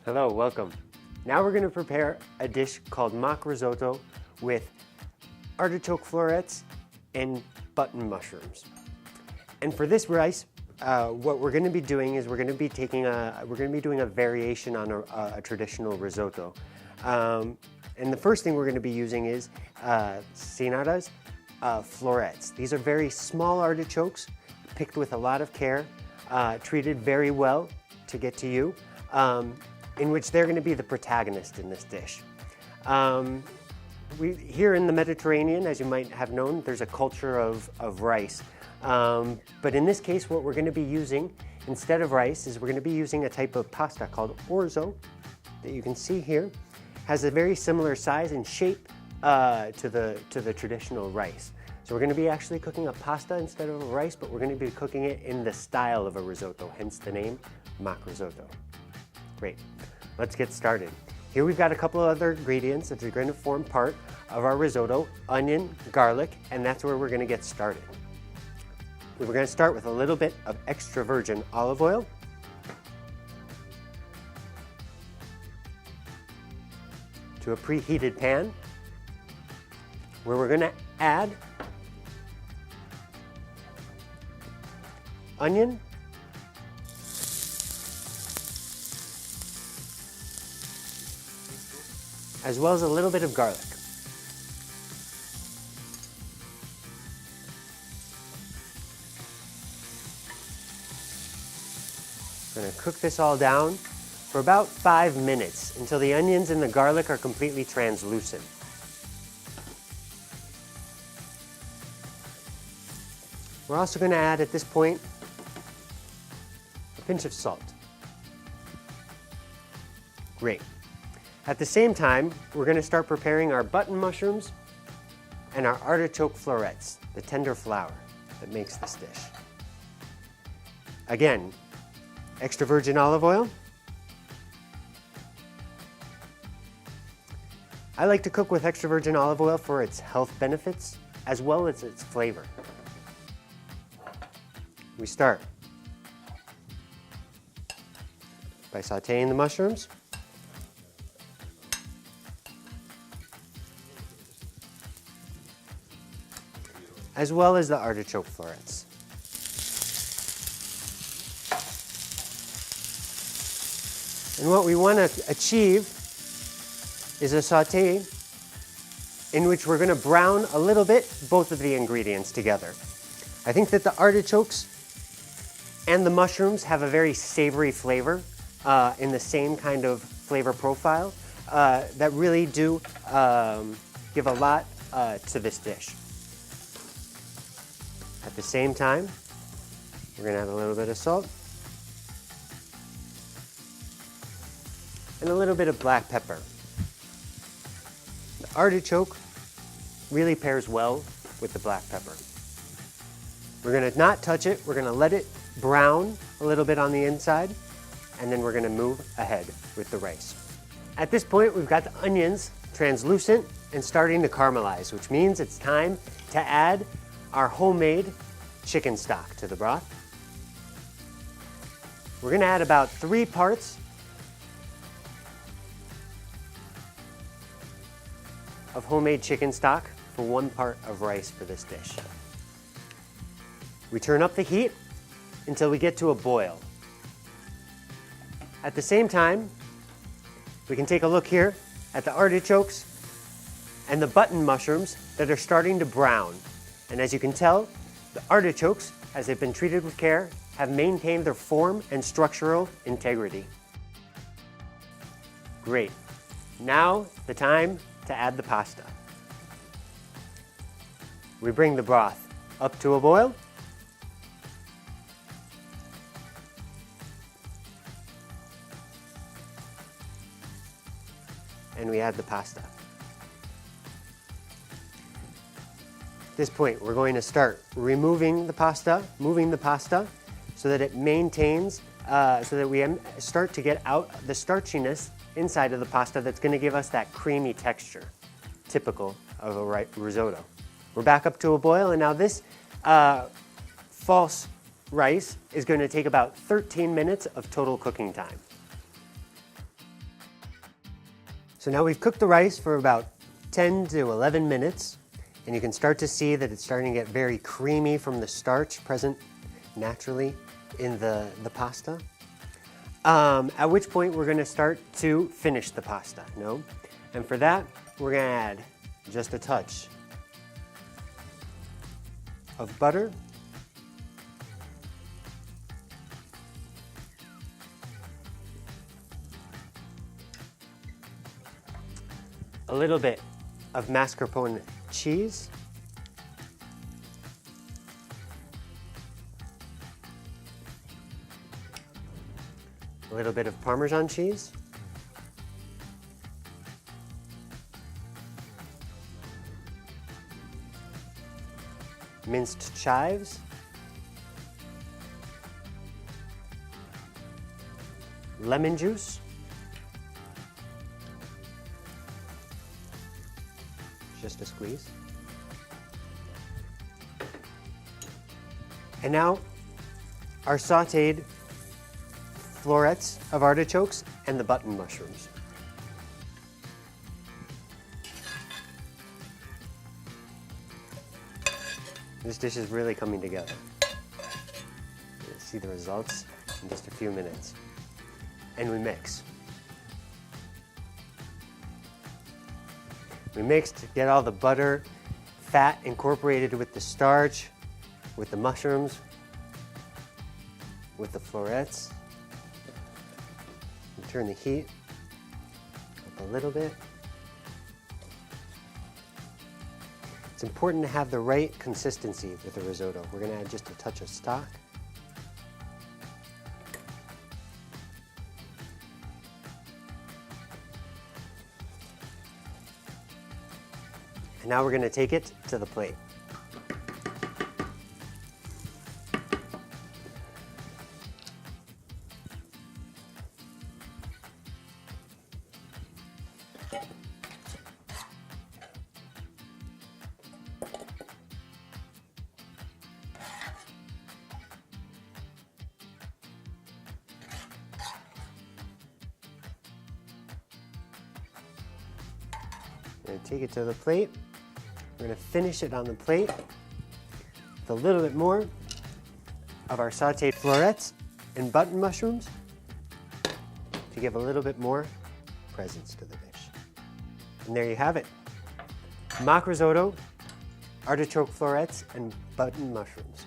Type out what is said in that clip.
Hello, welcome. Now we're going to prepare a dish called mock risotto with artichoke florets and button mushrooms. And for this rice, what we're going to be doing is we're going to be doing a variation on a traditional risotto. And the first thing we're going to be using is Cynara Florets. These are very small artichokes, picked with a lot of care, treated very well to get to you, in which they're going to be the protagonist in this dish. Here in the Mediterranean, as you might have known, there's a culture of rice. But in this case, what we're going to be using instead of rice is we're going to be using a type of pasta called Orzo that you can see here. Has a very similar size and shape to the traditional rice. So we're going to be actually cooking a pasta instead of a rice, but we're going to be cooking it in the style of a risotto, hence the name mock risotto. Great, let's get started. Here we've got a couple of other ingredients that are going to form part of our risotto: onion, garlic, and that's where we're going to get started. We're going to start with a little bit of extra virgin olive oil. To a preheated pan, where we're going to add onion, as well as a little bit of garlic. I'm going to cook this all down for about 5 minutes until the onions and the garlic are completely translucent. We're also going to add at this point a pinch of salt. Great. At the same time, we're going to start preparing our button mushrooms and our artichoke florets, the tender flour that makes this dish. Again, extra virgin olive oil. I like to cook with extra virgin olive oil for its health benefits as well as its flavor. We start by sauteing the mushrooms. As well as the artichoke florets. And what we want to achieve is a saute in which we're going to brown a little bit both of the ingredients together. I think that the artichokes and the mushrooms have a very savory flavor in the same kind of flavor profile that really do give a lot to this dish. At the same time, we're going to add a little bit of salt and a little bit of black pepper. The artichoke really pairs well with the black pepper. We're going to not touch it. We're going to let it brown a little bit on the inside, and then we're going to move ahead with the rice. At this point, we've got the onions translucent and starting to caramelize, which means it's time to add our homemade chicken stock to the broth. We're going to add about 3 parts of homemade chicken stock for 1 part of rice for this dish. We turn up the heat until we get to a boil. At the same time, we can take a look here at the artichokes and the button mushrooms that are starting to brown. And as you can tell, the artichokes, as they've been treated with care, have maintained their form and structural integrity. Great. Now, the time to add the pasta. We bring the broth up to a boil. And we add the pasta. At this point, we're going to start removing the pasta, moving the pasta so that it maintains, so that we start to get out the starchiness inside of the pasta that's going to give us that creamy texture, typical of a risotto. We're back up to a boil, and now this false rice is going to take about 13 minutes of total cooking time. So now we've cooked the rice for about 10 to 11 minutes, and you can start to see that it's starting to get very creamy from the starch present naturally in the pasta. At which point we're going to start to finish the pasta, no? And for that, we're going to add just a touch of butter, a little bit of mascarpone cheese, a little bit of Parmesan cheese, minced chives, lemon juice, just a squeeze. And now our sauteed florets of artichokes and the button mushrooms. This dish is really coming together. You'll see the results in just a few minutes. And we mix. We mix to get all the butter, fat incorporated with the starch, with the mushrooms, with the florets. We turn the heat up a little bit. It's important to have the right consistency with the risotto. We're going to add just a touch of stock. And now we're going to take it to the plate. We're going to take it to the plate. We're going to finish it on the plate with a little bit more of our sauteed florets and button mushrooms to give a little bit more presence to the dish. And there you have it. Mock risotto, artichoke florets, and button mushrooms.